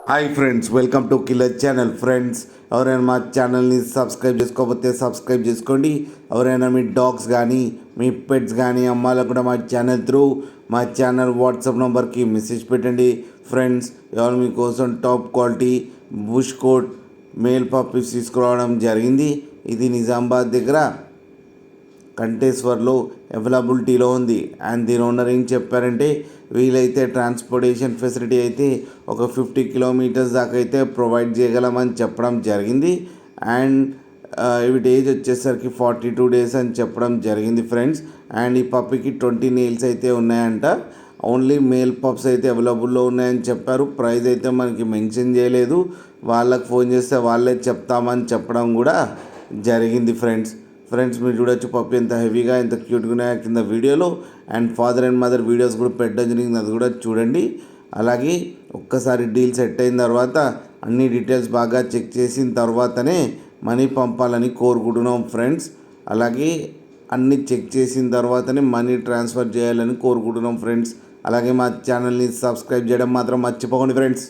Hi friends, welcome to killer channel. Friends, ఎవరైనా మా ఛానల్ని సబ్స్క్రైబ్ చేసుకోకపోతే సబ్స్క్రైబ్ చేసుకోండి. ఎవరైనా మీ డాగ్స్ కానీ మీ పెట్స్ కానీ అమ్మాలకు కూడా మా ఛానల్ వాట్సాప్ నెంబర్కి మెసేజ్ పెట్టండి. ఫ్రెండ్స్, ఎవరు మీకోసం top quality bush coat male puppies తీసుకురావడం జరిగింది. ఇది నిజామాబాద్ దగ్గర కంటేశ్వర్లో అవైలబిలిటీలో ఉంది. అండ్ దీని ఓనర్ ఏం చెప్పారంటే, వీలైతే ట్రాన్స్పోర్టేషన్ ఫెసిలిటీ అయితే ఒక 50 కిలోమీటర్స్ దాకా అయితే ప్రొవైడ్ చేయగలమని చెప్పడం జరిగింది. అండ్ వీటి ఏజ్ వచ్చేసరికి 42 డేస్ అని చెప్పడం జరిగింది ఫ్రెండ్స్. అండ్ ఈ పప్పికి 20 నెయిల్స్ అయితే ఉన్నాయంట. ఓన్లీ మేల్ పప్స్ అయితే అవైలబుల్లో ఉన్నాయని చెప్పారు. ప్రైస్ అయితే మనకి మెన్షన్ చేయలేదు. వాళ్ళకి ఫోన్ చేస్తే వాళ్ళే చెప్తామని చెప్పడం కూడా జరిగింది ఫ్రెండ్స్, మీరు చూడొచ్చు పప్పి ఎంత హెవీగా ఎంత క్యూట్గా ఉన్నాయో కింద వీడియోలో. And father and mother videos కూడా పెట్టడం జరిగింది, అది కూడా చూడండి. అలాగే ఒక్కసారి డీల్ సెట్ అయిన తర్వాత అన్ని డీటెయిల్స్ బాగా చెక్ చేసిన తర్వాతనే మనీ పంపాలని కోరుకుంటున్నాం ఫ్రెండ్స్. అలాగే అన్నీ చెక్ చేసిన తర్వాతనే మనీ ట్రాన్స్ఫర్ చేయాలని కోరుకుంటున్నాం ఫ్రెండ్స్. అలాగే మా ఛానల్ని సబ్స్క్రైబ్ చేయడం మాత్రం మర్చిపోకండి ఫ్రెండ్స్.